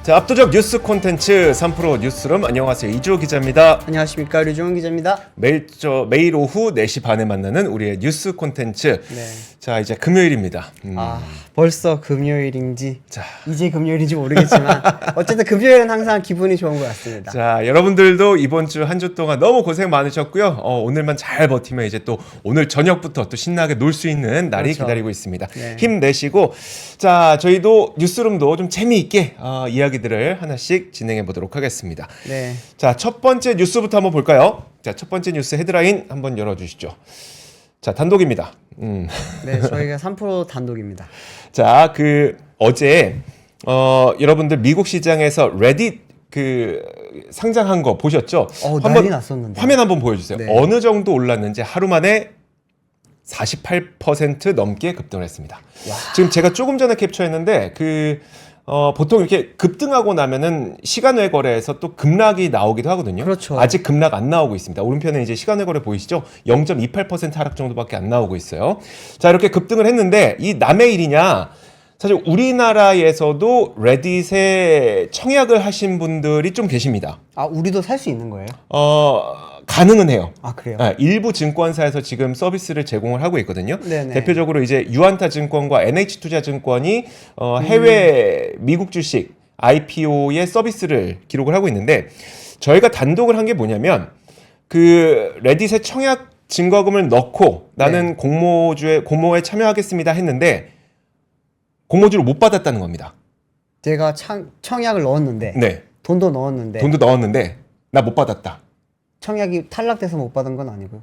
자, 압도적 뉴스 콘텐츠 3프로 뉴스룸, 안녕하세요. 이주호 기자입니다. 안녕하십니까, 류종훈 기자입니다. 매일 오후 4시 반에 만나는 우리의 뉴스 콘텐츠. 네. 자, 이제 금요일입니다. 벌써 금요일인지 자. 이제 금요일인지 모르겠지만 어쨌든 금요일은 항상 기분이 좋은 것 같습니다. 자, 여러분들도 이번 주 한 주 동안 너무 고생 많으셨고요. 오늘만 잘 버티면 이제 또 오늘 저녁부터 또 신나게 놀 수 있는 날이 그렇죠. 기다리고 있습니다. 네. 힘내시고, 자, 저희도 뉴스룸도 좀 재미있게 이야기들을 하나씩 진행해 보도록 하겠습니다. 네. 자, 첫 번째 뉴스부터 한번 볼까요? 자, 첫 번째 뉴스 헤드라인 한번 열어주시죠. 자, 단독입니다. 네, 저희가 3% 단독입니다. 자, 어제 여러분들 미국 시장에서 레딧 상장한 거 보셨죠? 난리 났었는데. 화면 한번 보여주세요. 네. 어느 정도 올랐는지 하루 만에 48% 넘게 급등을 했습니다. 와. 지금 제가 조금 전에 캡처했는데 보통 이렇게 급등하고 나면은 시간외 거래에서 또 급락이 나오기도 하거든요. 그렇죠. 아직 급락 안 나오고 있습니다. 오른편에 이제 시간외 거래 보이시죠? 0.28% 하락 정도밖에 안 나오고 있어요. 자, 이렇게 급등을 했는데 이 남의 일이냐? 사실 우리나라에서도 레딧에 청약을 하신 분들이 좀 계십니다. 우리도 살 수 있는 거예요? 가능은 해요. 그래요? 일부 증권사에서 지금 서비스를 제공을 하고 있거든요. 네네. 대표적으로 이제 유안타 증권과 NH투자증권이 해외 미국 주식 IPO의 서비스를 기록을 하고 있는데, 저희가 단독을 한 게 뭐냐면 레딧에 청약 증거금을 넣고 나는 공모에 참여하겠습니다 했는데 공모주를 못 받았다는 겁니다. 제가 청약을 넣었는데 네. 돈도 넣었는데 나 못 받았다. 청약이 탈락돼서 못 받은 건 아니고요.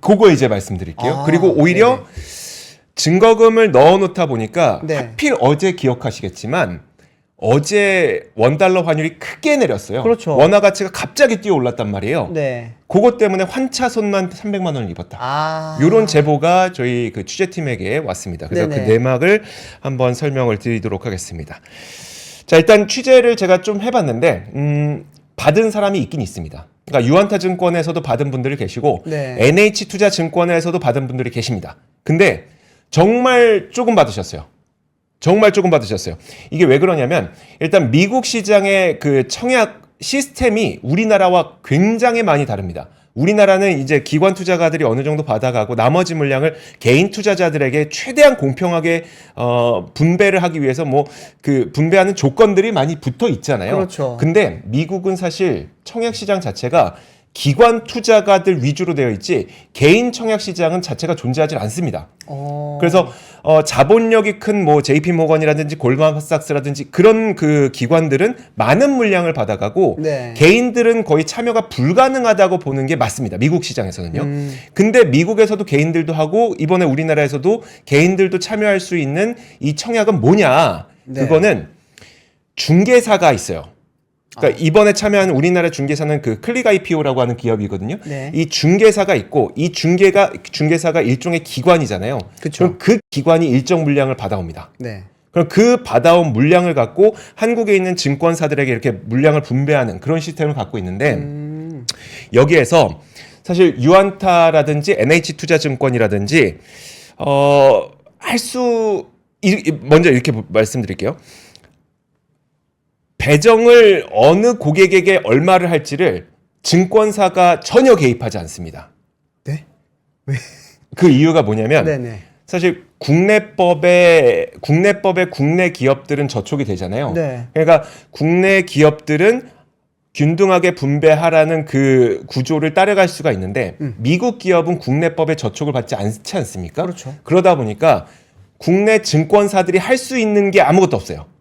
그거 이제 말씀드릴게요. 그리고 오히려 네네. 증거금을 넣어놓다 보니까 네. 하필 어제 기억하시겠지만 어제 원달러 환율이 크게 내렸어요. 그렇죠. 원화 가치가 갑자기 뛰어 올랐단 말이에요. 네. 그것 때문에 환차손만 300만 원을 입었다. 이런 제보가 저희 취재팀에게 왔습니다. 그래서 네네. 그 내막을 한번 설명을 드리도록 하겠습니다. 자, 일단 취재를 제가 좀 해봤는데 받은 사람이 있긴 있습니다. 그러니까 유안타 증권에서도 받은 분들이 계시고 네. NH투자증권에서도 받은 분들이 계십니다. 근데 정말 조금 받으셨어요. 이게 왜 그러냐면 일단 미국 시장의 청약 시스템이 우리나라와 굉장히 많이 다릅니다. 우리나라는 이제 기관 투자가들이 어느 정도 받아가고 나머지 물량을 개인 투자자들에게 최대한 공평하게 분배를 하기 위해서 분배하는 조건들이 많이 붙어 있잖아요. 그렇죠. 근데 미국은 사실 청약 시장 자체가 기관 투자가들 위주로 되어 있지 개인 청약 시장은 자체가 존재하지 않습니다. 그래서 자본력이 큰 JP 모건이라든지 골드만삭스라든지 그런 기관들은 많은 물량을 받아가고 네. 개인들은 거의 참여가 불가능하다고 보는 게 맞습니다. 미국 시장에서는요. 근데 미국에서도 개인들도 하고 이번에 우리나라에서도 개인들도 참여할 수 있는 이 청약은 뭐냐? 네. 그거는 중개사가 있어요. 그러니까 이번에 참여한 우리나라 중개사는 클릭 IPO라고 하는 기업이거든요. 네. 이 중개사가 있고 이 중개사가 일종의 기관이잖아요. 그쵸. 그럼 그 기관이 일정 물량을 받아옵니다. 네. 그럼 그 받아온 물량을 갖고 한국에 있는 증권사들에게 이렇게 물량을 분배하는 그런 시스템을 갖고 있는데 여기에서 사실 유안타라든지 NH투자증권이라든지 먼저 이렇게 말씀드릴게요. 배정을 어느 고객에게 얼마를 할지를 증권사가 전혀 개입하지 않습니다. 네? 왜? 그 이유가 뭐냐면 네네. 사실 국내법에 국내 기업들은 저촉이 되잖아요. 네. 그러니까 국내 기업들은 균등하게 분배하라는 그 구조를 따라갈 수가 있는데 미국 기업은 국내법에 저촉을 받지 않지 않습니까? 그렇죠. 그러다 보니까 국내 증권사들이 할 수 있는 게 아무것도 없어요.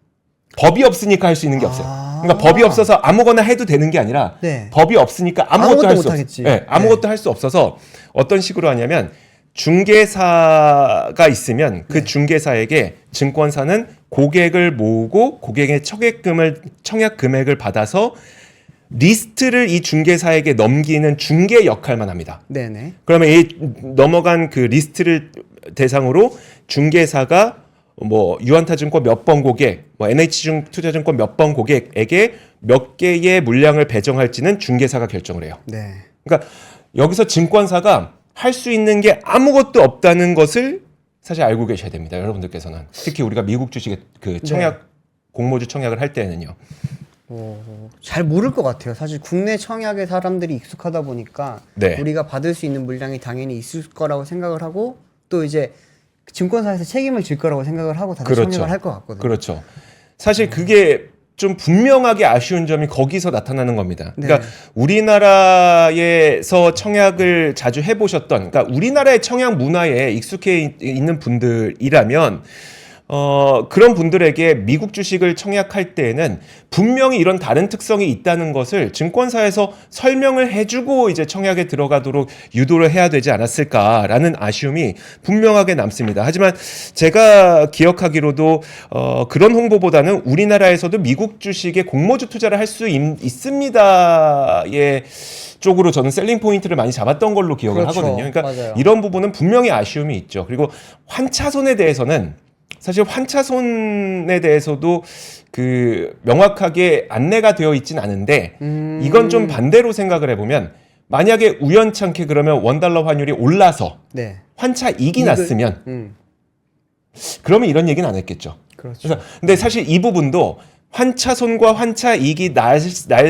법이 없으니까 할 수 있는 게 없어요. 그러니까 법이 없어서 아무거나 해도 되는 게 아니라 네. 법이 없으니까 아무것도 할 수 못하겠지. 없어요. 네, 아무것도 할 수 없어서 어떤 식으로 하냐면 중개사가 있으면 그 중개사에게 증권사는 고객을 모으고 고객의 청약 금액을 받아서 리스트를 이 중개사에게 넘기는 중개 역할만 합니다. 네네. 그러면 이 넘어간 그 리스트를 대상으로 중개사가 유안타증권 몇 번 고객, NH투자증권 몇 번 고객에게 몇 개의 물량을 배정할지는 중개사가 결정을 해요. 네. 그러니까 여기서 증권사가 할 수 있는 게 아무것도 없다는 것을 사실 알고 계셔야 됩니다. 여러분들께서는 특히 우리가 미국 주식의 청약 공모주 청약을 할 때는요. 잘 모를 것 같아요. 사실 국내 청약에 사람들이 익숙하다 보니까 네. 우리가 받을 수 있는 물량이 당연히 있을 거라고 생각을 하고 또 이제 증권사에서 책임을 질 거라고 생각을 하고 다들 그렇죠. 청약을 할 것 같거든요. 그렇죠. 사실 그게 좀 분명하게 아쉬운 점이 거기서 나타나는 겁니다. 그러니까 네. 우리나라에서 청약을 자주 해보셨던, 그러니까 우리나라의 청약 문화에 익숙해 있는 분들이라면 그런 분들에게 미국 주식을 청약할 때에는 분명히 이런 다른 특성이 있다는 것을 증권사에서 설명을 해주고 이제 청약에 들어가도록 유도를 해야 되지 않았을까라는 아쉬움이 분명하게 남습니다. 하지만 제가 기억하기로도 그런 홍보보다는 우리나라에서도 미국 주식에 공모주 투자를 할 수 있습니다의 쪽으로 저는 셀링 포인트를 많이 잡았던 걸로 기억을 그렇죠. 하거든요. 그러니까 맞아요. 이런 부분은 분명히 아쉬움이 있죠. 그리고 환차손에 대해서는 사실 환차손에 대해서도 그 명확하게 안내가 되어 있진 않은데 이건 좀 반대로 생각을 해보면 만약에 우연찮게 그러면 $1 환율이 올라서 네. 환차 이익이 났으면 그러면 이런 얘기는 안 했겠죠. 그렇죠. 그래서 근데 사실 이 부분도 환차손과 환차 이익이 날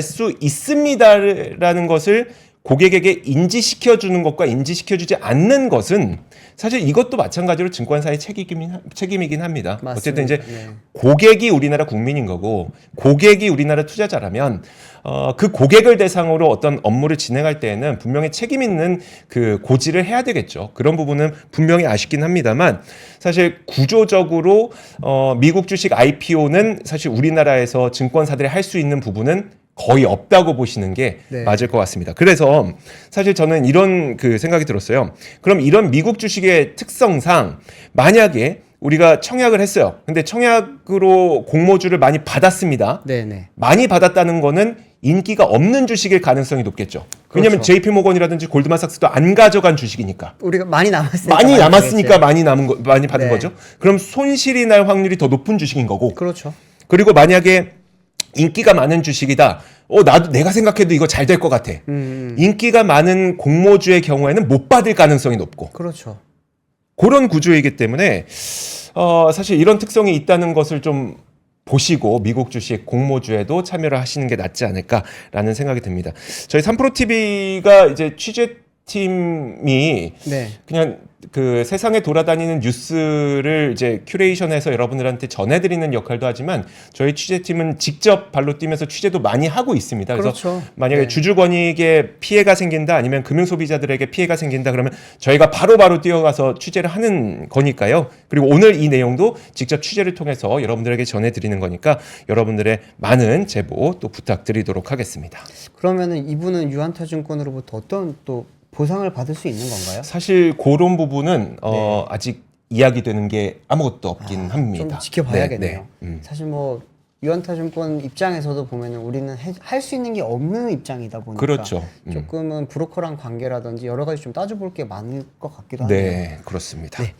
수 있습니다라는 것을 고객에게 인지시켜주는 것과 인지시켜주지 않는 것은 사실 이것도 마찬가지로 증권사의 책임이긴 합니다. 맞습니다. 어쨌든 이제 네. 고객이 우리나라 국민인 거고 고객이 우리나라 투자자라면 그 고객을 대상으로 어떤 업무를 진행할 때에는 분명히 책임 있는 그 고지를 해야 되겠죠. 그런 부분은 분명히 아쉽긴 합니다만 사실 구조적으로 미국 주식 IPO는 사실 우리나라에서 증권사들이 할 수 있는 부분은 거의 없다고 보시는 게 네. 맞을 것 같습니다. 그래서 사실 저는 이런 그 생각이 들었어요. 그럼 이런 미국 주식의 특성상 만약에 우리가 청약을 했어요. 근데 청약으로 공모주를 많이 받았습니다. 네네. 많이 받았다는 거는 인기가 없는 주식일 가능성이 높겠죠. 왜냐하면 그렇죠. JP 모건이라든지 골드만삭스도 안 가져간 주식이니까. 우리가 많이 남았으니까. 많이 남았으니까 받겠죠. 많이 받은 네. 거죠. 그럼 손실이 날 확률이 더 높은 주식인 거고. 그렇죠. 그리고 만약에 인기가 많은 주식이다. 나도 내가 생각해도 이거 잘 될 것 같아. 인기가 많은 공모주의 경우에는 못 받을 가능성이 높고. 그렇죠. 그런 구조이기 때문에 사실 이런 특성이 있다는 것을 좀 보시고 미국 주식 공모주에도 참여를 하시는 게 낫지 않을까라는 생각이 듭니다. 저희 3프로TV가 이제 취재팀이 네. 그냥 그 세상에 돌아다니는 뉴스를 이제 큐레이션해서 여러분들한테 전해드리는 역할도 하지만 저희 취재팀은 직접 발로 뛰면서 취재도 많이 하고 있습니다. 그래서 그렇죠. 만약에 네. 주주권익에 피해가 생긴다 아니면 금융소비자들에게 피해가 생긴다 그러면 저희가 바로바로 뛰어가서 취재를 하는 거니까요. 그리고 오늘 이 내용도 직접 취재를 통해서 여러분들에게 전해드리는 거니까 여러분들의 많은 제보 또 부탁드리도록 하겠습니다. 그러면은 이분은 유한타증권으로부터 어떤 또 보상을 받을 수 있는 건가요? 사실 그런 부분은 아직 이야기되는 게 아무것도 없긴 합니다. 좀 지켜봐야겠네요. 네, 네. 사실 뭐 유한타증권 입장에서도 보면은 우리는 할 수 있는 게 없는 입장이다 보니까 그렇죠. 조금은 브로커랑 관계라든지 여러 가지 좀 따져볼 게 많을 것 같기도 하네요. 네, 그렇습니다. 네.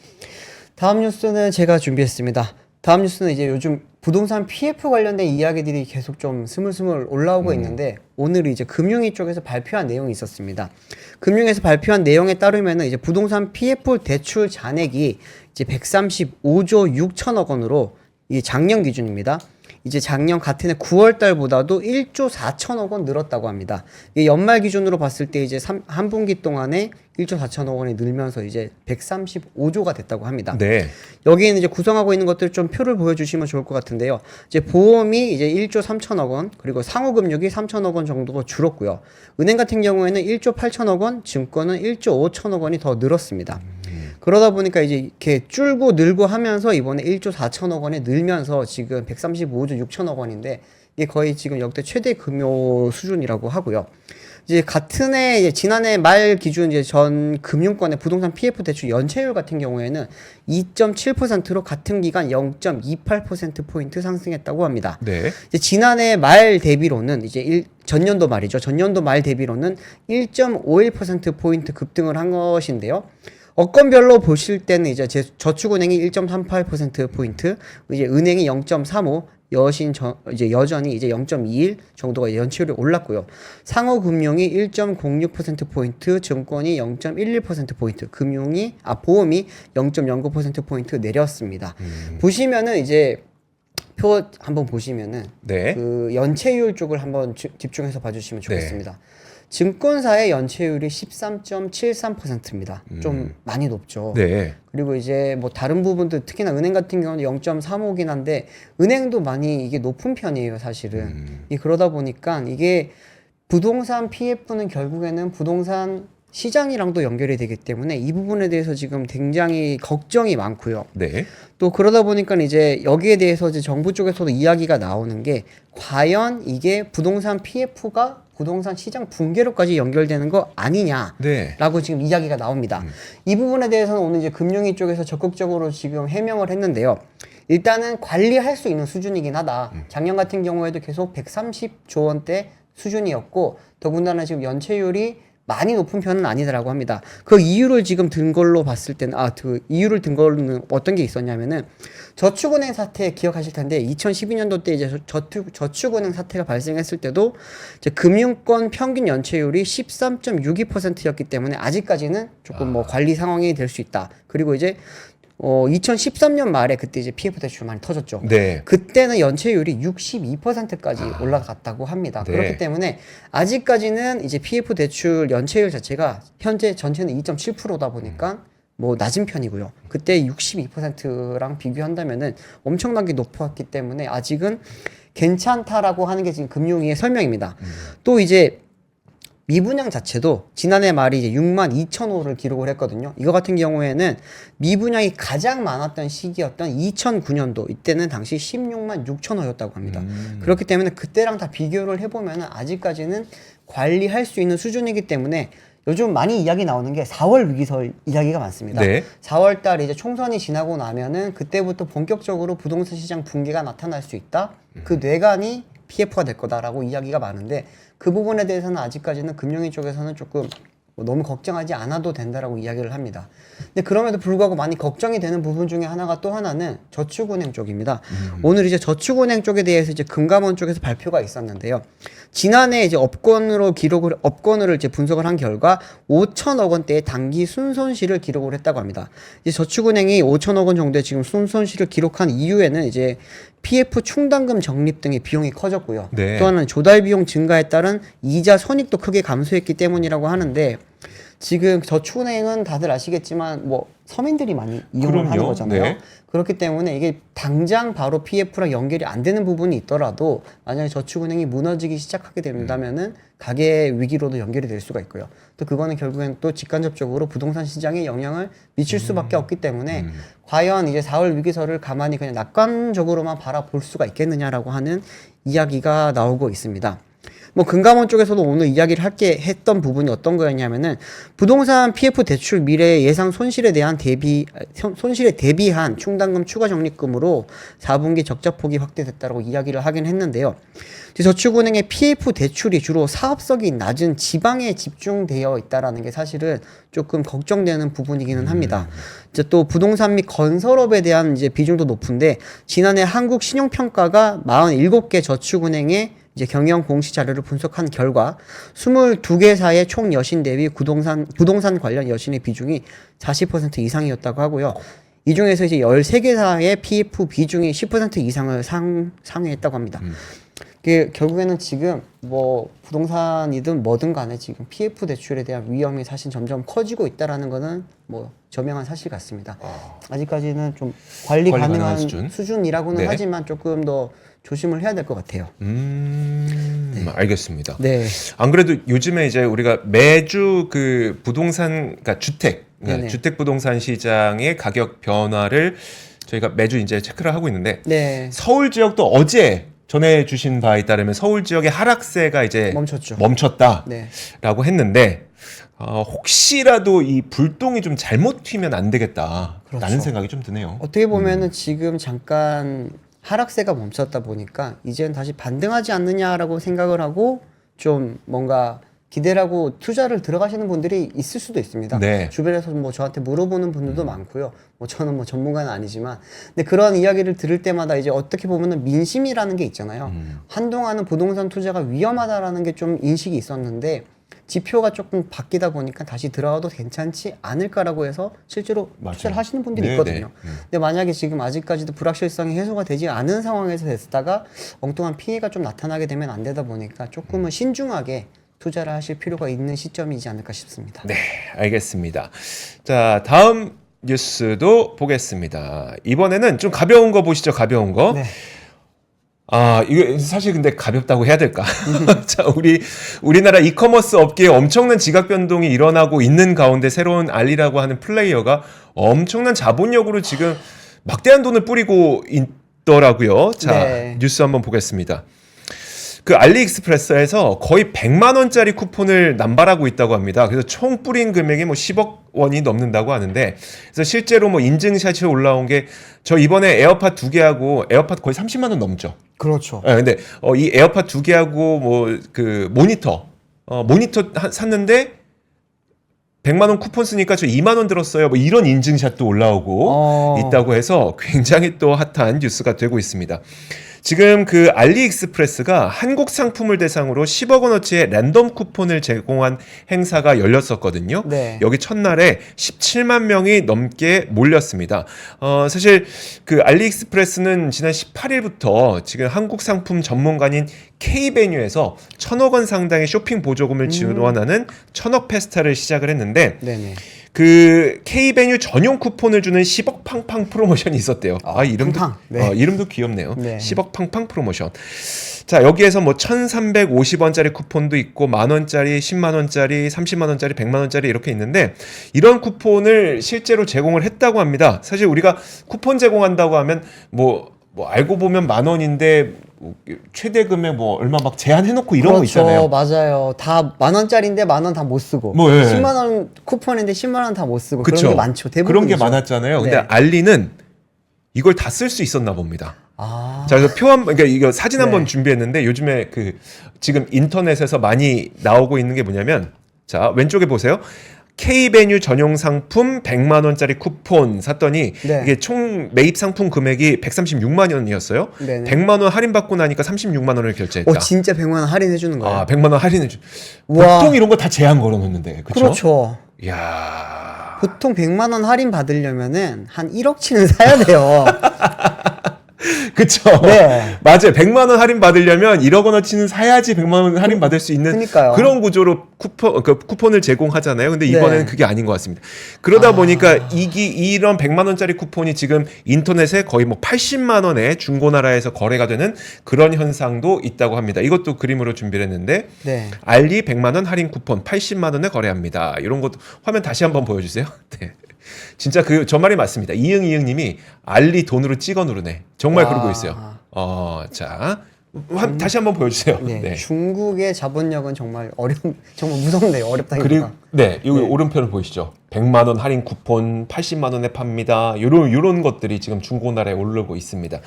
다음 뉴스는 제가 준비했습니다. 다음 뉴스는 이제 요즘 부동산 PF 관련된 이야기들이 계속 좀 스물스물 올라오고 있는데 오늘 이제 금융위 쪽에서 발표한 내용이 있었습니다. 금융에서 발표한 내용에 따르면은 이제 부동산 PF 대출 잔액이 이제 135조 6천억 원으로 이게 작년 기준입니다. 이제 작년 같은 해 9월 달보다도 1조 4천억 원 늘었다고 합니다. 이게 연말 기준으로 봤을 때 이제 한 분기 동안에 1조 4천억 원이 늘면서 이제 135조가 됐다고 합니다. 네. 여기에는 이제 구성하고 있는 것들 좀 표를 보여주시면 좋을 것 같은데요. 이제 보험이 이제 1조 3천억 원, 그리고 상호금융이 3천억 원 정도가 줄었고요. 은행 같은 경우에는 1조 8천억 원, 증권은 1조 5천억 원이 더 늘었습니다. 그러다 보니까 이제 이렇게 줄고 늘고 하면서 이번에 1조 4천억 원에 늘면서 지금 135조 6천억 원인데 이게 거의 지금 역대 최대 금요 수준이라고 하고요. 이제 같은 해 이제 지난해 말 기준 이제 전 금융권의 부동산 PF 대출 연체율 같은 경우에는 2.7%로 같은 기간 0.28% 포인트 상승했다고 합니다. 네. 이제 지난해 말 대비로는 이제 전년도 말이죠. 전년도 말 대비로는 1.51% 포인트 급등을 한 것인데요. 업건별로 보실 때는 이제 저축은행이 1.38% 포인트, 이제 은행이 0.35, 이제 여전히 이제 0.21 정도가 연체율이 올랐고요. 상호금융이 1.06% 포인트, 증권이 0.11% 포인트, 보험이 0.09% 포인트 내렸습니다. 보시면은 이제 표 한번 보시면은 네. 그 연체율 쪽을 한번 집중해서 봐주시면 좋겠습니다. 증권사의 연체율이 13.73%입니다. 좀 많이 높죠. 네. 그리고 이제 뭐 다른 부분도 특히나 은행 같은 경우는 0.35긴 한데 은행도 많이 이게 높은 편이에요, 사실은. 그러다 보니까 이게 부동산 PF는 결국에는 부동산 시장이랑도 연결이 되기 때문에 이 부분에 대해서 지금 굉장히 걱정이 많고요. 네. 또 그러다 보니까 이제 여기에 대해서 이제 정부 쪽에서도 이야기가 나오는 게 과연 이게 부동산 PF가 부동산 시장 붕괴로까지 연결되는 거 아니냐라고 네. 지금 이야기가 나옵니다. 이 부분에 대해서는 오늘 이제 금융위 쪽에서 적극적으로 지금 해명을 했는데요. 일단은 관리할 수 있는 수준이긴 하다. 작년 같은 경우에도 계속 130조 원대 수준이었고 더군다나 지금 연체율이 많이 높은 편은 아니더라고 합니다. 그 이유를 지금 든 걸로 봤을 때는 그 이유를 든 걸로는 어떤 게 있었냐면은 저축은행 사태 기억하실 텐데 2012년도 때 이제 저축은행 사태가 발생했을 때도 이제 금융권 평균 연체율이 13.62%였기 때문에 아직까지는 조금 뭐 관리 상황이 될 수 있다. 그리고 이제 2013년 말에 그때 이제 PF 대출 많이 터졌죠. 네. 그때는 연체율이 62%까지 올라갔다고 합니다. 네. 그렇기 때문에 아직까지는 이제 PF 대출 연체율 자체가 현재 전체는 2.7%다 보니까 뭐 낮은 편이고요. 그때 62%랑 비교한다면은 엄청나게 높았기 때문에 아직은 괜찮다라고 하는 게 지금 금융위의 설명입니다. 또 이제 미분양 자체도 지난해 말이 이제 62,000호를 기록을 했거든요. 이거 같은 경우에는 미분양이 가장 많았던 시기였던 2009년도 이때는 당시 166,000호였다고 합니다. 그렇기 때문에 그때랑 다 비교를 해보면 아직까지는 관리할 수 있는 수준이기 때문에 요즘 많이 이야기 나오는 게 4월 위기설 이야기가 많습니다. 네. 4월 달 이제 총선이 지나고 나면은 그때부터 본격적으로 부동산 시장 붕괴가 나타날 수 있다. 그 뇌관이 PF가 될 거다라고 이야기가 많은데 그 부분에 대해서는 아직까지는 금융위 쪽에서는 조금 뭐 너무 걱정하지 않아도 된다라고 이야기를 합니다. 근데 그럼에도 불구하고 많이 걱정이 되는 부분 중에 하나가 또 하나는 저축은행 쪽입니다. 오늘 이제 저축은행 쪽에 대해서 이제 금감원 쪽에서 발표가 있었는데요. 지난해 이제 업권으로 이제 분석을 한 결과 5천억 원대의 단기 순손실을 기록을 했다고 합니다. 이제 저축은행이 5천억 원 정도의 지금 순손실을 기록한 이유에는 이제 PF 충당금 적립 등의 비용이 커졌고요. 네. 또 하나는 조달 비용 증가에 따른 이자 손익도 크게 감소했기 때문이라고 하는데 지금 저축은행은 다들 아시겠지만 뭐 서민들이 많이 이용을 하는 그럼요. 거잖아요. 네. 그렇기 때문에 이게 당장 바로 PF랑 연결이 안 되는 부분이 있더라도 만약에 저축은행이 무너지기 시작하게 된다면은 가계 위기로도 연결이 될 수가 있고요. 또 그거는 결국엔 또 직간접적으로 부동산 시장에 영향을 미칠 수밖에 없기 때문에 과연 이제 4월 위기설을 가만히 그냥 낙관적으로만 바라볼 수가 있겠느냐라고 하는 이야기가 나오고 있습니다. 뭐 금감원 쪽에서도 오늘 이야기를 했던 부분이 어떤 거였냐면은 부동산 PF 대출 미래 예상 손실에 대비한 충당금 추가 적립금으로 4분기 적자 폭이 확대됐다고 이야기를 하긴 했는데요. 저축은행의 PF 대출이 주로 사업성이 낮은 지방에 집중되어 있다라는 게 사실은 조금 걱정되는 부분이기는 합니다. 이제 또 부동산 및 건설업에 대한 이제 비중도 높은데 지난해 한국 신용평가가 47개 저축은행의 이제 경영 공시 자료를 분석한 결과 22개사의 총 여신 대비 부동산 관련 여신의 비중이 40% 이상이었다고 하고요. 이 중에서 이제 13개사의 PF 비중이 10% 이상을 상회했다고 합니다. 결국에는 지금 뭐 부동산이든 뭐든 간에 지금 PF 대출에 대한 위험이 사실 점점 커지고 있다라는 거는 뭐 저명한 사실 같습니다. 아직까지는 좀 관리 가능한 수준이라고는 네. 하지만 조금 더 조심을 해야 될 것 같아요. 알겠습니다. 네. 안 그래도 요즘에 이제 우리가 매주 그 부동산, 그러니까 주택 부동산 시장의 가격 변화를 저희가 매주 이제 체크를 하고 있는데 네. 서울 지역도 어제 전해주신 바에 따르면 서울 지역의 하락세가 이제 멈췄다라고 네. 했는데 혹시라도 이 불똥이 좀 잘못 튀면 안 되겠다라는 그렇죠. 생각이 좀 드네요. 어떻게 보면은 지금 잠깐 하락세가 멈췄다 보니까 이제는 다시 반등하지 않느냐라고 생각을 하고 좀 뭔가 기대를 하고 투자를 들어가시는 분들이 있을 수도 있습니다. 네. 주변에서 뭐 저한테 물어보는 분들도 많고요. 뭐 저는 뭐 전문가는 아니지만, 근데 그런 이야기를 들을 때마다 이제 어떻게 보면은 민심이라는 게 있잖아요. 한동안은 부동산 투자가 위험하다라는 게 좀 인식이 있었는데 지표가 조금 바뀌다 보니까 다시 들어와도 괜찮지 않을까라고 해서 실제로 맞아요. 투자를 하시는 분들이 네, 있거든요. 네. 근데 만약에 지금 아직까지도 불확실성이 해소가 되지 않은 상황에서 됐다가 엉뚱한 피해가 좀 나타나게 되면 안 되다 보니까 조금은 신중하게 투자를 하실 필요가 있는 시점이지 않을까 싶습니다. 네, 알겠습니다. 자, 다음 뉴스도 보겠습니다. 이번에는 좀 가벼운 거 보시죠. 가벼운 거. 네. 아, 이거 사실 근데 가볍다고 해야 될까? 자, 우리나라 이커머스 업계에 엄청난 지각 변동이 일어나고 있는 가운데 새로운 알리라고 하는 플레이어가 엄청난 자본력으로 지금 막대한 돈을 뿌리고 있더라고요. 자, 네. 뉴스 한번 보겠습니다. 그 알리익스프레스에서 거의 100만 원짜리 쿠폰을 남발하고 있다고 합니다. 그래서 총 뿌린 금액이 뭐 10억 원이 넘는다고 하는데, 그래서 실제로 뭐 인증샷이 올라온 게 저 이번에 에어팟 2개하고 에어팟 거의 30만 원 넘죠. 그렇죠. 예, 근데 이 에어팟 2개하고 뭐 그 모니터 샀는데 100만 원 쿠폰 쓰니까 저 2만 원 들었어요. 뭐 이런 인증샷도 올라오고 있다고 해서 굉장히 또 핫한 뉴스가 되고 있습니다. 지금 그 알리익스프레스가 한국 상품을 대상으로 10억 원어치의 랜덤 쿠폰을 제공한 행사가 열렸었거든요. 네. 여기 첫날에 17만 명이 넘게 몰렸습니다. 사실 그 알리익스프레스는 지난 18일부터 지금 한국 상품 전문가인 K베뉴에서 1,000억 원 상당의 쇼핑 보조금을 지원하는 1,000억 페스타를 시작을 했는데 네네. 그 K베뉴 전용 쿠폰을 주는 10억 팡팡 프로모션이 있었대요. 이름도 팡팡. 네. 이름도 귀엽네요. 네. 10억 팡팡 프로모션. 자, 여기에서 뭐 1,350원짜리 쿠폰도 있고 만 원짜리, 10만 원짜리, 30만 원짜리, 100만 원짜리 이렇게 있는데 이런 쿠폰을 실제로 제공을 했다고 합니다. 사실 우리가 쿠폰 제공한다고 하면 뭐 알고 보면 만 원인데 최대 금액 뭐 얼마 막 제한해놓고 이런 거 있잖아요. 맞아요. 다 만 원짜리인데 만 원 다 못 쓰고. 뭐, 예. 10만 원 쿠폰인데 10만 원 다 못 쓰고. 그쵸? 그런 게 많죠. 대부분 그런 게 많았잖아요. 근데 네. 알리는 이걸 다 쓸 수 있었나 봅니다. 아. 자, 그래서 그러니까 이거 사진 네. 한번 준비했는데 요즘에 그 지금 인터넷에서 많이 나오고 있는 게 뭐냐면 자, 왼쪽에 보세요. K베뉴 전용 상품 100만 원짜리 쿠폰 샀더니 네. 이게 총 매입 상품 금액이 136만 원이었어요. 네네. 100만 원 할인 받고 나니까 36만 원을 결제했다. 진짜 100만 원 할인해 주는 거예요. 100만 원 할인해 주. 우와. 보통 이런 거 다 제한 걸어 놓는데. 그렇죠? 그렇죠. 이야. 보통 100만 원 할인 받으려면은 한 1억치는 사야 돼요. 그쵸. 네. 맞아요. 100만 원 할인 받으려면 1억 원어치는 사야지 100만 원 할인 받을 수 있는 그러니까요. 그런 구조로 쿠폰을 제공하잖아요. 근데 이번에는 네. 그게 아닌 것 같습니다. 그러다 보니까 이런 100만 원짜리 쿠폰이 지금 인터넷에 거의 뭐 80만 원에 중고나라에서 거래가 되는 그런 현상도 있다고 합니다. 이것도 그림으로 준비를 했는데 네. 알리 100만 원 할인 쿠폰 80만 원에 거래합니다. 이런 것도 화면 다시 한번 보여주세요. 네. 진짜 저 말이 맞습니다. 이응님이 알리 돈으로 찍어 누르네. 정말 와. 그러고 있어요. 자, 다시 한번 보여주세요. 네. 네. 중국의 자본력은 정말 정말 무섭네요. 어렵다기보다. 그리고 여기 오른편을 보이시죠? 100만 원 할인 쿠폰 80만 원에 팝니다. 요런 것들이 지금 중고나라에 오르고 있습니다.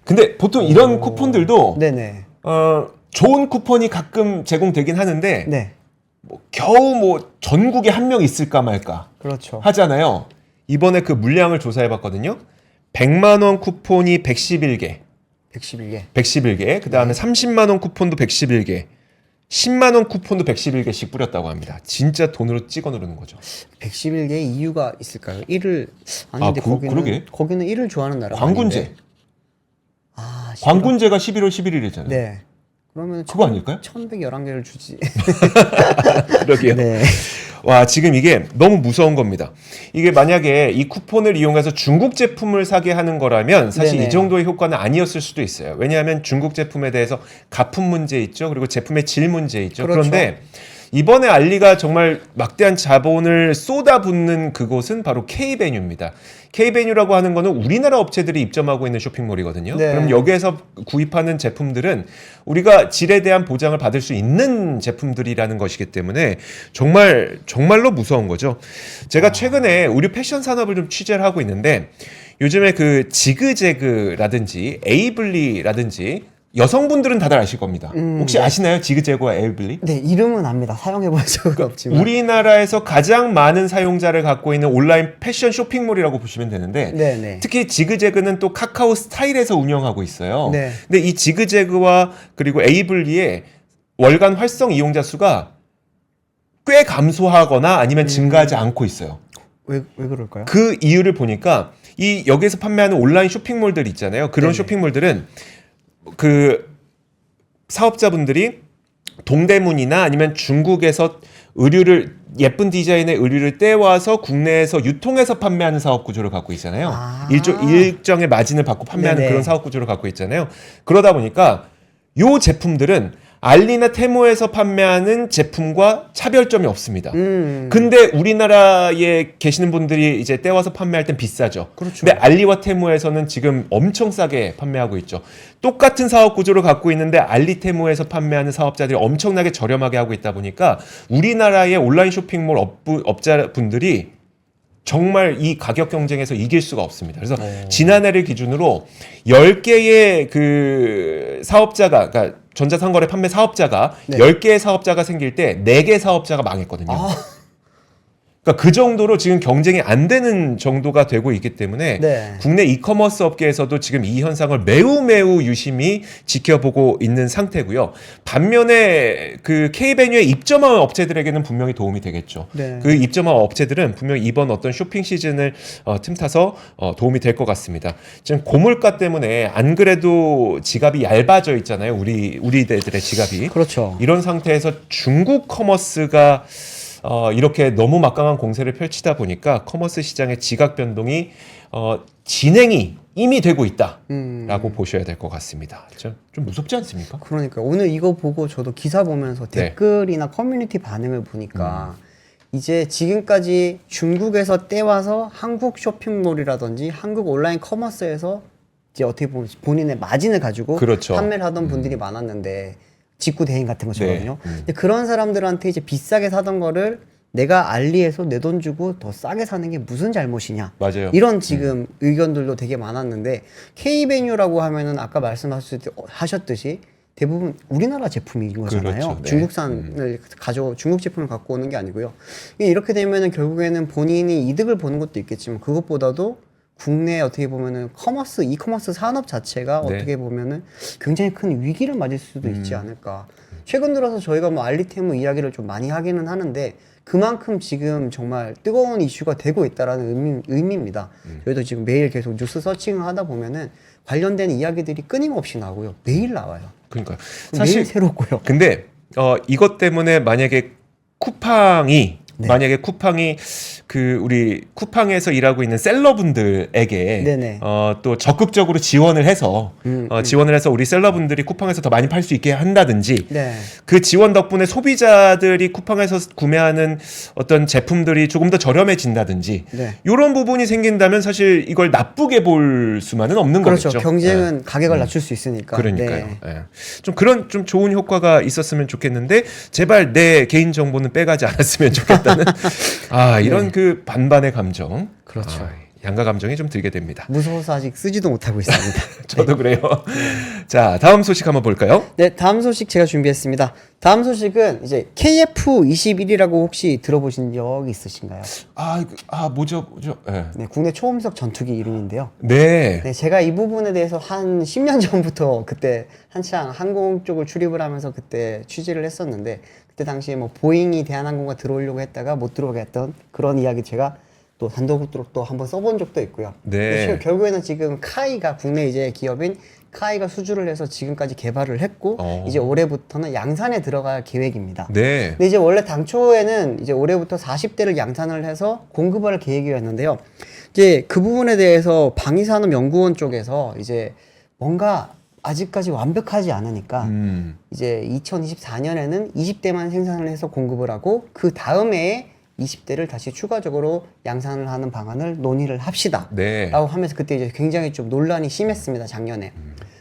근데 보통 이런 쿠폰들도 네네. 좋은 쿠폰이 가끔 제공되긴 하는데 네. 겨우 전국에 한 명 있을까 말까 그렇죠. 하잖아요. 이번에 그 물량을 조사해봤거든요. 100만 원 쿠폰이 111개, 111개. 그 다음에 30만 원 쿠폰도 111개, 10만 원 쿠폰도 111개씩 뿌렸다고 합니다. 진짜 돈으로 찍어 누르는 거죠. 111개의 이유가 있을까요? 1을 아닌데 그러게. 거기는 1을 좋아하는 나라가 광군제. 아닌데. 11월. 광군제가 11월 11일이잖아요. 네. 그러면 그거 아닐까요? 1111개를 주지. 그러게요. 네. 와, 지금 이게 너무 무서운 겁니다. 이게 만약에 이 쿠폰을 이용해서 중국 제품을 사게 하는 거라면 사실 네네. 이 정도의 효과는 아니었을 수도 있어요. 왜냐하면 중국 제품에 대해서 가품 문제 있죠. 그리고 제품의 질 문제 있죠. 그렇죠. 그런데 이번에 알리가 정말 막대한 자본을 쏟아붓는 그곳은 바로 K베뉴입니다. K베뉴라고 하는 거는 우리나라 업체들이 입점하고 있는 쇼핑몰이거든요. 네. 그럼 여기에서 구입하는 제품들은 우리가 질에 대한 보장을 받을 수 있는 제품들이라는 것이기 때문에 정말로 무서운 거죠. 제가 최근에 우리 패션 산업을 좀 취재를 하고 있는데 요즘에 그 지그재그라든지 에이블리라든지 여성분들은 다들 아실 겁니다. 혹시 네. 아시나요? 지그재그와 에이블리? 네, 이름은 압니다. 사용해 본 적은 없지만. 우리나라에서 가장 많은 사용자를 갖고 있는 온라인 패션 쇼핑몰이라고 보시면 되는데 네네. 특히 지그재그는 또 카카오 스타일에서 운영하고 있어요. 네. 근데 이 지그재그와 그리고 에이블리의 월간 활성 이용자 수가 꽤 감소하거나 아니면 증가하지 않고 있어요. 왜 그럴까요? 그 이유를 보니까 이 여기서 판매하는 온라인 쇼핑몰들 있잖아요. 그런 네네. 쇼핑몰들은 그 사업자분들이 동대문이나 아니면 중국에서 의류를 예쁜 디자인의 의류를 떼와서 국내에서 유통해서 판매하는 사업 구조를 갖고 있잖아요. 아. 일정의 마진을 받고 판매하는 네네. 그런 사업 구조를 갖고 있잖아요. 그러다 보니까 요 제품들은 알리나 테무에서 판매하는 제품과 차별점이 없습니다. 근데 우리나라에 계시는 분들이 이제 떼와서 판매할 땐 비싸죠. 그렇죠. 근데 알리와 테무에서는 지금 엄청 싸게 판매하고 있죠. 똑같은 사업 구조를 갖고 있는데 알리 테무에서 판매하는 사업자들이 엄청나게 저렴하게 하고 있다 보니까 우리나라의 온라인 쇼핑몰 업자분들이 정말 이 가격 경쟁에서 이길 수가 없습니다. 그래서 지난해를 기준으로 10개의 그 사업자가, 그러니까 전자상거래 판매 사업자가 네. 10개의 사업자가 생길 때 4개 사업자가 망했거든요. 그러니까 그 정도로 지금 경쟁이 안 되는 정도가 되고 있기 때문에 네. 국내 이커머스 업계에서도 지금 이 현상을 매우 유심히 지켜보고 있는 상태고요. 반면에 그 K베뉴에 입점한 업체들에게는 분명히 도움이 되겠죠. 네. 그 입점한 업체들은 분명히 이번 어떤 쇼핑 시즌을 틈타서 도움이 될 것 같습니다. 지금 고물가 때문에 안 그래도 지갑이 얇아져 있잖아요. 우리들의 지갑이. 그렇죠. 이런 상태에서 중국 커머스가 이렇게 너무 막강한 공세를 펼치다 보니까 커머스 시장의 지각 변동이 진행이 이미 되고 있다라고 보셔야 될 것 같습니다. 좀 무섭지 않습니까? 그러니까 오늘 이거 보고 저도 기사 보면서 네. 댓글이나 커뮤니티 반응을 보니까 이제 지금까지 중국에서 떼와서 한국 쇼핑몰이라든지 한국 온라인 커머스에서 이제 어떻게 보면 본인의 마진을 가지고 그렇죠. 판매를 하던 분들이 많았는데 직구 대행 같은 거거든요. 네. 근데 그런 사람들한테 이제 비싸게 사던 거를 내가 알리에서 내 돈 주고 더 싸게 사는 게 무슨 잘못이냐. 맞아요. 이런 지금 의견들도 되게 많았는데 K베뉴라고 하면은 아까 말씀하셨듯이 대부분 우리나라 제품인 거잖아요. 그렇죠. 네. 중국산을 중국 제품을 갖고 오는 게 아니고요. 이렇게 되면은 결국에는 본인이 이득을 보는 것도 있겠지만 그것보다도 국내 어떻게 보면은 이커머스 산업 자체가 네. 어떻게 보면은 굉장히 큰 위기를 맞을 수도 있지 않을까. 최근 들어서 저희가 뭐 알리테무 이야기를 좀 많이 하기는 하는데 그만큼 지금 정말 뜨거운 이슈가 되고 있다라는 의미입니다. 저희도 지금 매일 계속 뉴스 서칭을 하다 보면은 관련된 이야기들이 끊임없이 나오고요. 매일 나와요. 그러니까 매일 사실 새롭고요. 근데 이것 때문에 만약에 쿠팡이 그 우리 쿠팡에서 일하고 있는 셀러분들에게 네네. 또 적극적으로 지원을 해서 우리 셀러분들이 쿠팡에서 더 많이 팔 수 있게 한다든지 네. 그 지원 덕분에 소비자들이 쿠팡에서 구매하는 어떤 제품들이 조금 더 저렴해진다든지 네. 이런 부분이 생긴다면 사실 이걸 나쁘게 볼 수만은 없는 그렇죠. 거겠죠. 경쟁은 가격을 낮출 수 있으니까. 그러니까요. 네. 예. 좀 그런 좀 좋은 효과가 있었으면 좋겠는데 제발 내 개인 정보는 빼가지 않았으면 좋겠다는 이런 그 반반의 감정. 그렇죠. 양가 감정이 좀 들게 됩니다. 무서워서 아직 쓰지도 못하고 있습니다. 저도 그래요. 자, 다음 소식 한번 볼까요? 네, 다음 소식 제가 준비했습니다. 다음 소식은 이제 KF-21이라고 혹시 들어보신 적 있으신가요? 뭐죠? 예. 네, 국내 초음속 전투기 이름인데요. 네. 네, 제가 이 부분에 대해서 한 10년 전부터 그때 한창 항공 쪽을 출입을 하면서 그때 취재를 했었는데 그때 당시에 뭐 보잉이 대한항공과 들어오려고 했다가 못 들어오게 했던 그런 이야기 제가 또 단독으로 또 한번 써본 적도 있고요. 네. 근데 결국에는 지금 카이가 국내 이제 기업인 카이가 수주를 해서 지금까지 개발을 했고 이제 올해부터는 양산에 들어갈 계획입니다. 네. 근데 이제 원래 당초에는 이제 올해부터 40대를 양산을 해서 공급할 계획이었는데요. 이제 그 부분에 대해서 방위산업연구원 쪽에서 이제 뭔가 아직까지 완벽하지 않으니까 이제 2024년에는 20대만 생산을 해서 공급을 하고 그 다음에 20대를 다시 추가적으로 양산을 하는 방안을 논의를 합시다. 네. 라고 하면서 그때 이제 굉장히 좀 논란이 심했습니다, 작년에.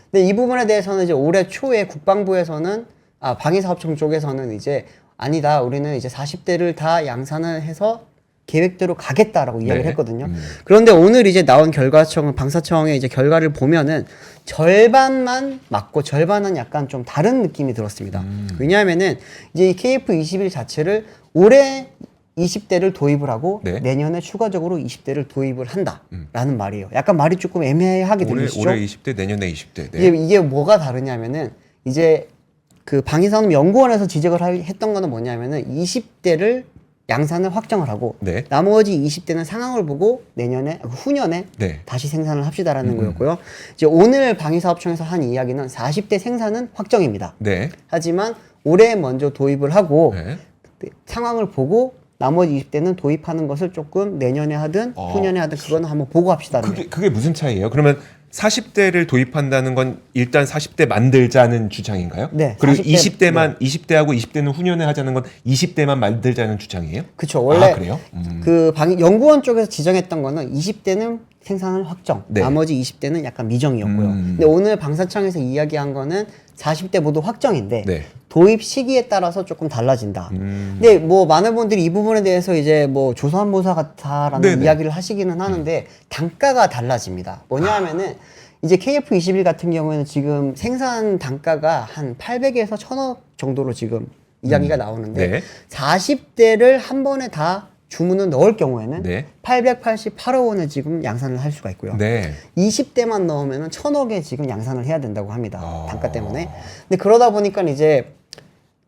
근데 이 부분에 대해서는 이제 올해 초에 국방부에서는, 방위사업청 쪽에서는 이제 아니다, 우리는 이제 40대를 다 양산을 해서 계획대로 가겠다라고 이야기를 네. 했거든요. 그런데 오늘 이제 나온 방사청의 이제 결과를 보면은 절반만 맞고 절반은 약간 좀 다른 느낌이 들었습니다. 왜냐하면은 이제 이 KF-21 자체를 올해 20대를 도입을 하고 네. 내년에 추가적으로 20대를 도입을 한다라는 말이에요. 약간 말이 조금 애매하게 들리시죠? 올해 20대, 내년에 20대. 네. 이게 뭐가 다르냐면은 이제 그 방위산업연구원에서 지적을 했던 거는 뭐냐면은 20대를 양산을 확정을 하고 네. 나머지 20대는 상황을 보고 후년에 네. 다시 생산을 합시다라는 거였고요. 이제 오늘 방위사업청에서 한 이야기는 40대 생산은 확정입니다. 네. 하지만 올해 먼저 도입을 하고 네. 상황을 보고 나머지 20대는 도입하는 것을 조금 내년에 하든 후년에 하든 그거는 한번 보고 합시다는 거예요. 그게 무슨 차이예요? 그러면 40대를 도입한다는 건 일단 40대 만들자는 주장인가요? 네, 그리고 40대 20대하고 20대는 후년에 하자는 건 20대만 만들자는 주장이에요? 그렇죠. 원래 그래요? 연구원 쪽에서 지정했던 거는 20대는 생산을 확정, 네. 나머지 20대는 약간 미정이었고요. 근데 오늘 방사청에서 이야기한 거는 40대 모두 확정인데 네. 도입 시기에 따라서 조금 달라진다. 근데 뭐 많은 분들이 이 부분에 대해서 이제 뭐 조선모사 같다라는 네네. 이야기를 하시기는 하는데 단가가 달라집니다. 뭐냐 하면은 이제 KF21 같은 경우에는 지금 생산 단가가 한 800에서 1000억 정도로 지금 이야기가 나오는데 네. 40대를 한 번에 다 주문을 넣을 경우에는 네. 888억 원에 지금 양산을 할 수가 있고요. 네. 20대만 넣으면 1000억에 지금 양산을 해야 된다고 합니다. 단가 때문에. 근데 그러다 보니까 이제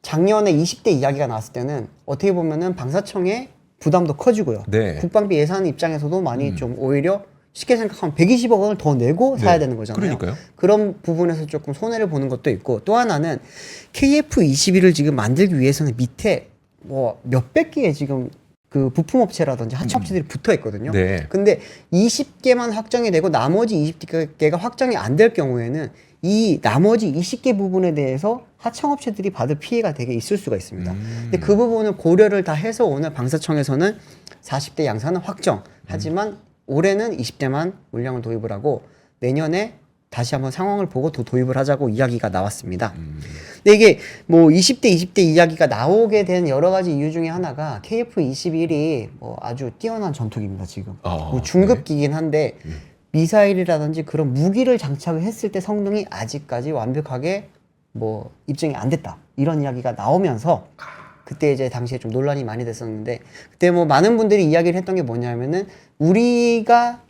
작년에 20대 이야기가 나왔을 때는 어떻게 보면은 방사청의 부담도 커지고요. 네. 국방비 예산 입장에서도 많이 좀 오히려 쉽게 생각하면 120억 원을 더 내고 사야 되는 거잖아요. 그러니까요. 그런 부분에서 조금 손해를 보는 것도 있고 또 하나는 KF21을 지금 만들기 위해서는 밑에 뭐 몇백 개의 지금 그 부품업체라든지 하청업체들이 붙어 있거든요. 네. 근데 20개만 확정이 되고 나머지 20개가 확정이 안 될 경우에는 이 나머지 20개 부분에 대해서 하청업체들이 받을 피해가 되게 있을 수가 있습니다. 근데 그 부분을 고려를 다 해서 오늘 방사청에서는 40대 양산은 확정. 하지만 올해는 20대만 물량을 도입을 하고 내년에 다시 한번 상황을 보고 또 도입을 하자고 이야기가 나왔습니다. 근데 이게 뭐 20대, 20대 이야기가 나오게 된 여러 가지 이유 중에 하나가 KF-21이 뭐 아주 뛰어난 전투기입니다, 지금. 뭐 중급기긴 한데 미사일이라든지 그런 무기를 장착을 했을 때 성능이 아직까지 완벽하게 뭐 입증이 안 됐다. 이런 이야기가 나오면서 그때 이제 당시에 좀 논란이 많이 됐었는데 그때 뭐 많은 분들이 이야기를 했던 게 뭐냐면은 우리가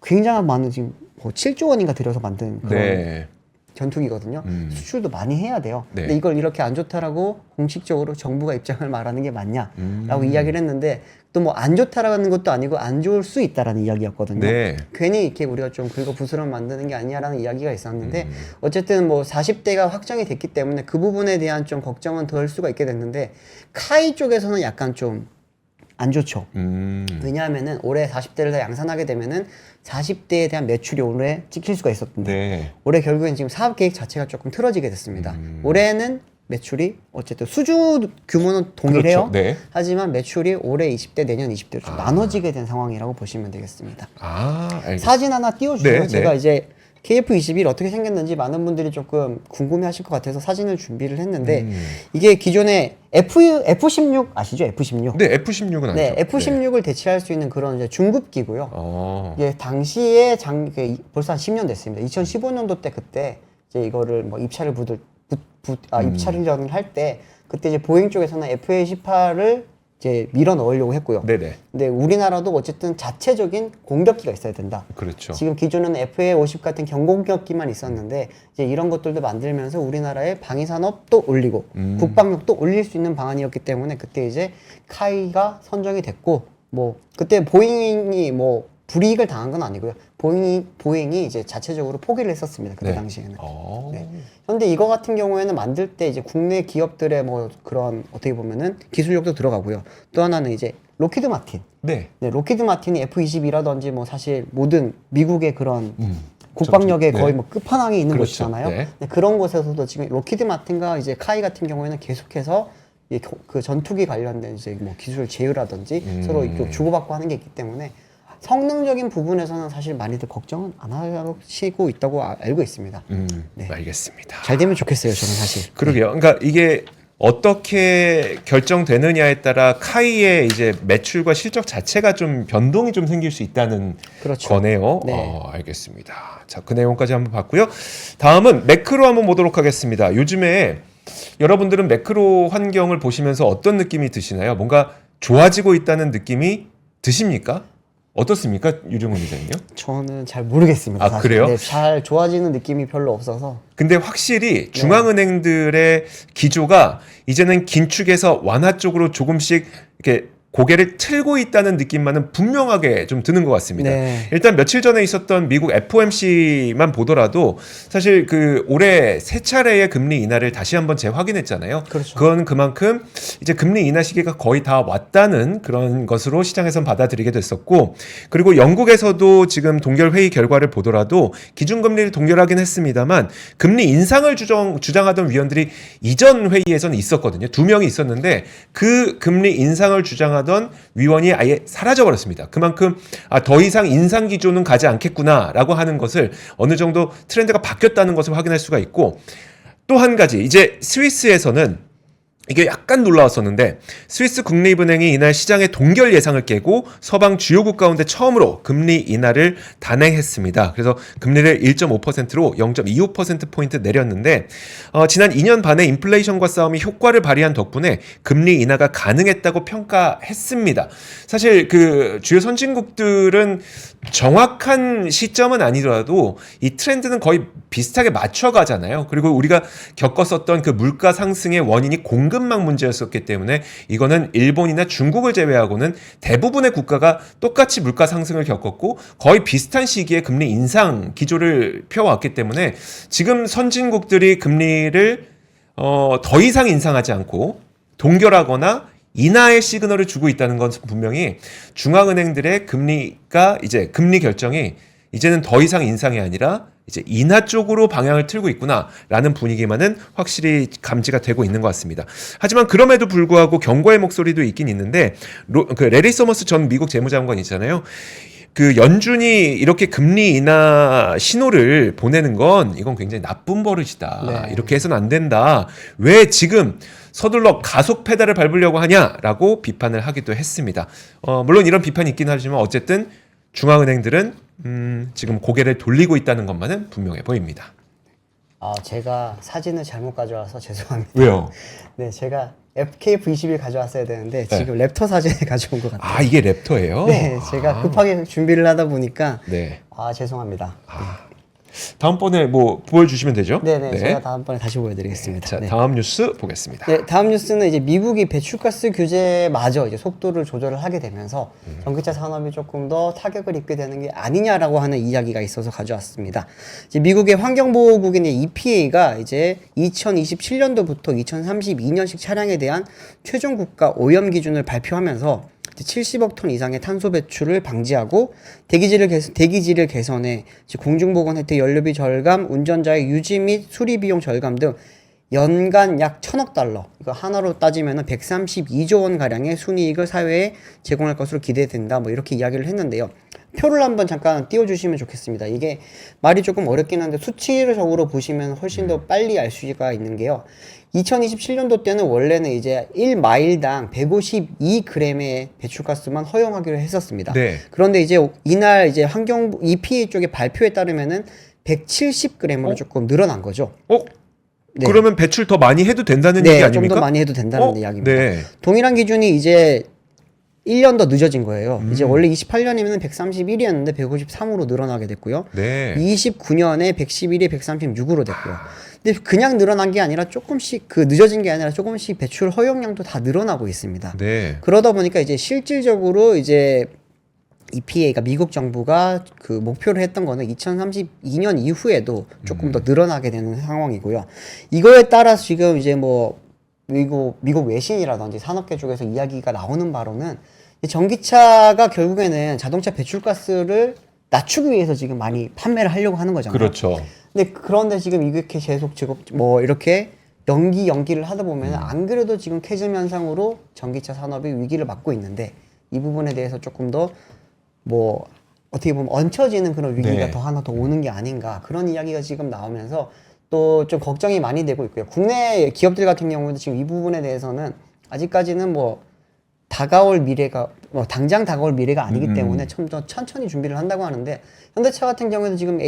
굉장한 많은 지금 뭐 7조 원인가 들여서 만든 그런 네. 전투기거든요. 수출도 많이 해야 돼요. 네. 근데 이걸 이렇게 안 좋다라고 공식적으로 정부가 입장을 말하는 게 맞냐라고 이야기를 했는데 또 뭐 안 좋다라는 것도 아니고 안 좋을 수 있다라는 이야기였거든요. 네. 괜히 이렇게 우리가 좀 긁어부스럼 만드는 게 아니냐라는 이야기가 있었는데 어쨌든 뭐 40대가 확정이 됐기 때문에 그 부분에 대한 좀 걱정은 덜 수가 있게 됐는데 카이 쪽에서는 약간 좀 안 좋죠. 왜냐하면은 올해 40대를 다 양산하게 되면은 40대에 대한 매출이 올해 찍힐 수가 있었는데 네. 올해 결국엔 지금 사업 계획 자체가 조금 틀어지게 됐습니다. 올해는 매출이 어쨌든 수주 규모는 동일해요. 그렇죠. 네. 하지만 매출이 올해 20대 내년 20대로 좀 나눠지게 된 상황이라고 보시면 되겠습니다. 알겠습니다. 사진 하나 띄워주세요. 네, 제가 네. 이제 KF21 어떻게 생겼는지 많은 분들이 조금 궁금해하실 것 같아서 사진을 준비를 했는데 이게 기존에 F16 아시죠? F16. 네, F16은 아니죠. 네, F16을 대체할 수 있는 그런 이제 중급기고요. 네. 이게 당시에 벌써 한 10년 됐습니다. 2015년도 때 그때 이제 이거를 뭐 입찰을 입찰을 할 때 그때 이제 보잉 쪽에서는 FA18을 이제 밀어 넣으려고 했고요. 네네. 근데 우리나라도 어쨌든 자체적인 공격기가 있어야 된다. 그렇죠. 지금 기존에는 FA50 같은 경공격기만 있었는데 이제 이런 것들도 만들면서 우리나라의 방위산업도 올리고 국방력도 올릴 수 있는 방안이었기 때문에 그때 이제 카이가 선정이 됐고 뭐 그때 보잉이 뭐 불이익을 당한 건 아니고요. 보잉이 이제 자체적으로 포기를 했었습니다. 그때 네. 당시에는. 네. 현재 이거 같은 경우에는 만들 때 이제 국내 기업들의 뭐 그런 어떻게 보면은 기술력도 들어가고요. 또 하나는 이제 로키드 마틴. 네. 네, 로키드 마틴이 F-22라든지 뭐 사실 모든 미국의 그런 국방력의 네. 거의 뭐 끝판왕에 있는 그렇죠. 곳이잖아요. 네. 네, 그런 곳에서도 지금 로키드 마틴과 이제 카이 같은 경우에는 계속해서 그 전투기 관련된 이제 뭐 기술 제휴라든지 서로 이렇게 주고받고 하는 게 있기 때문에 성능적인 부분에서는 사실 많이들 걱정은 안 하시고 있다고 알고 있습니다. 네. 알겠습니다. 잘 되면 좋겠어요, 저는 사실. 그러게요. 그러니까 이게 어떻게 결정되느냐에 따라 카이의 이제 매출과 실적 자체가 좀 변동이 좀 생길 수 있다는 그렇죠. 거네요. 네. 알겠습니다. 자, 그 내용까지 한번 봤고요. 다음은 매크로 한번 보도록 하겠습니다. 요즘에 여러분들은 매크로 환경을 보시면서 어떤 느낌이 드시나요? 뭔가 좋아지고 있다는 느낌이 드십니까? 어떻습니까, 유정훈 기자님요? 저는 잘 모르겠습니다. 아, 사실. 그래요? 네, 잘 좋아지는 느낌이 별로 없어서. 근데 확실히 중앙은행들의 기조가 이제는 긴축에서 완화 쪽으로 조금씩 이렇게 고개를 틀고 있다는 느낌만은 분명하게 좀 드는 것 같습니다. 네. 일단 며칠 전에 있었던 미국 FOMC만 보더라도 사실 그 올해 세 차례의 금리 인하를 다시 한번 재확인했잖아요. 그렇죠. 그건 그만큼 이제 금리 인하 시기가 거의 다 왔다는 그런 것으로 시장에선 받아들이게 됐었고, 그리고 영국에서도 지금 동결 회의 결과를 보더라도 기준금리를 동결하긴 했습니다만 금리 인상을 주장하던 위원들이 이전 회의에서는 있었거든요. 2명이 있었는데 그 금리 인상을 주장하던 위원이 아예 사라져 버렸습니다. 그만큼 더 이상 인상 기조는 가지 않겠구나라고 하는 것을 어느 정도 트렌드가 바뀌었다는 것을 확인할 수가 있고, 또 한 가지 이제 스위스에서는 이게 약간 놀라웠었는데 스위스 국립은행이 이날 시장의 동결 예상을 깨고 서방 주요국 가운데 처음으로 금리 인하를 단행했습니다. 그래서 금리를 1.5%로 0.25%포인트 내렸는데 지난 2년 반의 인플레이션과 싸움이 효과를 발휘한 덕분에 금리 인하가 가능했다고 평가했습니다. 사실 그 주요 선진국들은 정확한 시점은 아니더라도 이 트렌드는 거의 비슷하게 맞춰가잖아요. 그리고 우리가 겪었었던 그 물가 상승의 원인이 공급망 문제였었기 때문에 이거는 일본이나 중국을 제외하고는 대부분의 국가가 똑같이 물가 상승을 겪었고 거의 비슷한 시기에 금리 인상 기조를 펴왔기 때문에 지금 선진국들이 금리를 더 이상 인상하지 않고 동결하거나 인하의 시그널을 주고 있다는 것은 분명히 중앙은행들의 금리가 이제 금리 결정이 이제는 더 이상 인상이 아니라 이제 인하 쪽으로 방향을 틀고 있구나라는 분위기만은 확실히 감지가 되고 있는 것 같습니다. 하지만 그럼에도 불구하고 경고의 목소리도 있긴 있는데 그 레리 서머스 전 미국 재무장관 있잖아요. 그 연준이 이렇게 금리 인하 신호를 보내는 건 이건 굉장히 나쁜 버릇이다. 네. 이렇게 해서는 안 된다. 왜 지금 서둘러 가속 페달을 밟으려고 하냐라고 비판을 하기도 했습니다. 물론 이런 비판이 있긴 하지만 어쨌든 중앙은행들은 지금 고개를 돌리고 있다는 것만은 분명해 보입니다. 제가 사진을 잘못 가져와서 죄송합니다. 왜요? 네, 제가 FKV21 가져왔어야 되는데 지금 랩터 사진을 가져온 것 같아요. 이게 랩터예요? 네, 제가 급하게 준비를 하다 보니까 네. 죄송합니다. 다음번에 뭐 보여주시면 되죠? 네네, 제가 다음번에 다시 보여드리겠습니다. 자, 네. 다음 뉴스 보겠습니다. 네, 다음 뉴스는 이제 미국이 배출가스 규제마저 이제 속도를 조절을 하게 되면서 전기차 산업이 조금 더 타격을 입게 되는 게 아니냐라고 하는 이야기가 있어서 가져왔습니다. 이제 미국의 환경보호국인 EPA가 이제 2027년도부터 2032년식 차량에 대한 최종 국가 오염 기준을 발표하면서 70억 톤 이상의 탄소 배출을 방지하고 대기질을 개선해 공중보건 혜택, 연료비 절감, 운전자의 유지 및 수리 비용 절감 등 연간 약 1,000억 달러, 이거 하나로 따지면 132조 원 가량의 순이익을 사회에 제공할 것으로 기대된다. 뭐 이렇게 이야기를 했는데요. 표를 한번 잠깐 띄워주시면 좋겠습니다. 이게 말이 조금 어렵긴 한데 수치적으로 보시면 훨씬 더 빨리 알 수가 있는 게요. 2027년도 때는 원래는 이제 1마일당 152g의 배출가스만 허용하기로 했었습니다. 네. 그런데 이제 이날 이제 환경 EPA 쪽의 발표에 따르면은 170g으로 조금 늘어난 거죠. 네. 그러면 배출 더 많이 해도 된다는 얘기 아닙니까? 좀 더 많이 해도 된다는 이야기입니다. 네. 동일한 기준이 이제 1년 더 늦어진 거예요. 이제 원래 28년이면 131이었는데 153으로 늘어나게 됐고요. 네. 29년에 111에 136으로 됐고요. 근데 그냥 늘어난 게 아니라 조금씩 늦어진 게 아니라 조금씩 배출 허용량도 다 늘어나고 있습니다. 네. 그러다 보니까 이제 실질적으로 이제 EPA가 미국 정부가 그 목표를 했던 거는 2032년 이후에도 조금 더 늘어나게 되는 상황이고요. 이거에 따라서 지금 이제 뭐 미국 외신이라든지 산업계 쪽에서 이야기가 나오는 바로는 전기차가 결국에는 자동차 배출가스를 낮추기 위해서 지금 많이 판매를 하려고 하는 거잖아요. 그렇죠. 근데 그런데 지금 이렇게 계속 뭐 이렇게 연기를 하다 보면 안 그래도 지금 캐즘 현상으로 전기차 산업이 위기를 맞고 있는데 이 부분에 대해서 조금 더 뭐 어떻게 보면 얹혀지는 그런 위기가 네. 더 하나 더 오는 게 아닌가 그런 이야기가 지금 나오면서 또 좀 걱정이 많이 되고 있고요. 국내 기업들 같은 경우도 지금 이 부분에 대해서는 아직까지는 뭐 다가올 미래가 당장 다가올 미래가 아니기 때문에 좀 더 천천히 준비를 한다고 하는데 현대차 같은 경우에는 지금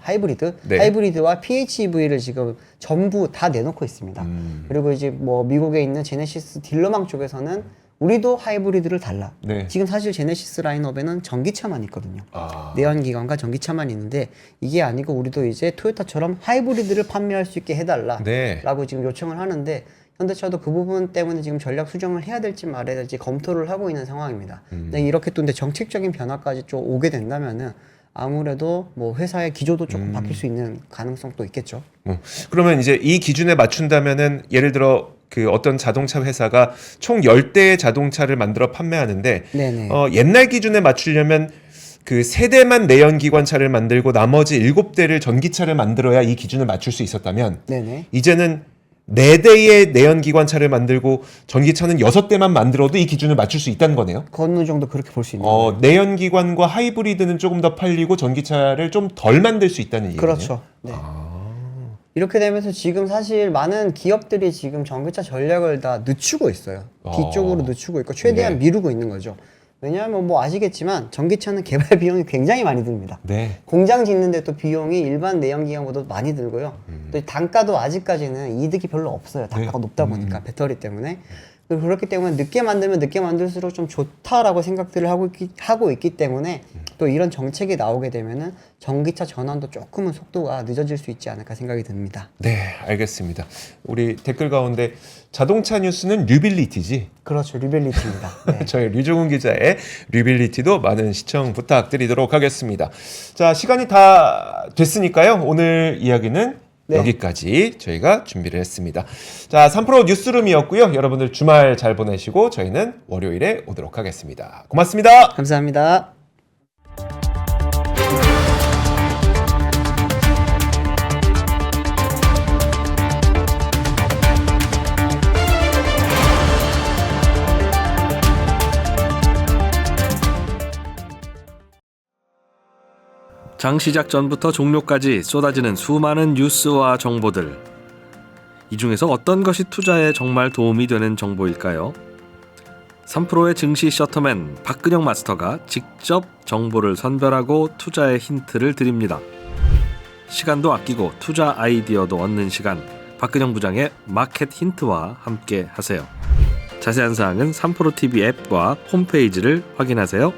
하이브리드 네. 하이브리드와 PHEV를 지금 전부 다 내놓고 있습니다. 그리고 이제 뭐 미국에 있는 제네시스 딜러망 쪽에서는 우리도 하이브리드를 달라. 네. 지금 사실 제네시스 라인업에는 전기차만 있거든요. 아. 내연기관과 전기차만 있는데 이게 아니고 우리도 이제 토요타처럼 하이브리드를 판매할 수 있게 해달라라고 네. 지금 요청을 하는데 현대차도 그 부분 때문에 지금 전략 수정을 해야 될지 말아야 될지 검토를 하고 있는 상황입니다. 근데 이렇게 또 근데 정책적인 변화까지 좀 오게 된다면은 아무래도 뭐 회사의 기조도 조금 바뀔 수 있는 가능성도 있겠죠. 그러면 이제 이 기준에 맞춘다면은 예를 들어 그 어떤 자동차 회사가 총 10대의 자동차를 만들어 판매하는데 네네. 옛날 기준에 맞추려면 그 3대만 내연기관차를 만들고 나머지 7대를 전기차를 만들어야 이 기준을 맞출 수 있었다면 네네. 이제는 4대의 내연기관차를 만들고 전기차는 6대만 만들어도 이 기준을 맞출 수 있다는 거네요. 어느 정도 그렇게 볼 수 있는 거예요. 내연기관과 하이브리드는 조금 더 팔리고 전기차를 좀 덜 만들 수 있다는 얘기네요. 그렇죠. 네. 이렇게 되면서 지금 사실 많은 기업들이 지금 전기차 전략을 다 늦추고 있어요. 뒤쪽으로 늦추고 있고 최대한 네. 미루고 있는 거죠. 왜냐하면 뭐 아시겠지만 전기차는 개발 비용이 굉장히 많이 듭니다. 네. 공장 짓는데 또 비용이 일반 내연기관보다 많이 들고요. 또 단가도 아직까지는 이득이 별로 없어요. 단가가 높다 보니까 배터리 때문에. 그렇기 때문에 늦게 만들면 늦게 만들수록 좀 좋다라고 생각들을 하고 있기 때문에 또 이런 정책이 나오게 되면은 전기차 전환도 조금은 속도가 늦어질 수 있지 않을까 생각이 듭니다. 네, 알겠습니다. 우리 댓글 가운데 자동차 뉴스는 류빌리티지. 그렇죠. 리벨리티입니다. 네. 저희 류종훈 기자의 류빌리티도 많은 시청 부탁드리도록 하겠습니다. 자, 시간이 다 됐으니까요. 오늘 이야기는 네. 여기까지 저희가 준비를 했습니다. 자, 3프로 뉴스룸이었고요. 여러분들 주말 잘 보내시고 저희는 월요일에 오도록 하겠습니다. 고맙습니다. 감사합니다. 장 시작 전부터 종료까지 쏟아지는 수많은 뉴스와 정보들. 이 중에서 어떤 것이 투자에 정말 도움이 되는 정보일까요? 3프로의 증시 셔터맨 박근영 마스터가 직접 정보를 선별하고 투자의 힌트를 드립니다. 시간도 아끼고 투자 아이디어도 얻는 시간, 박근영 부장의 마켓 힌트와 함께 하세요. 자세한 사항은 3프로 TV 앱과 홈페이지를 확인하세요.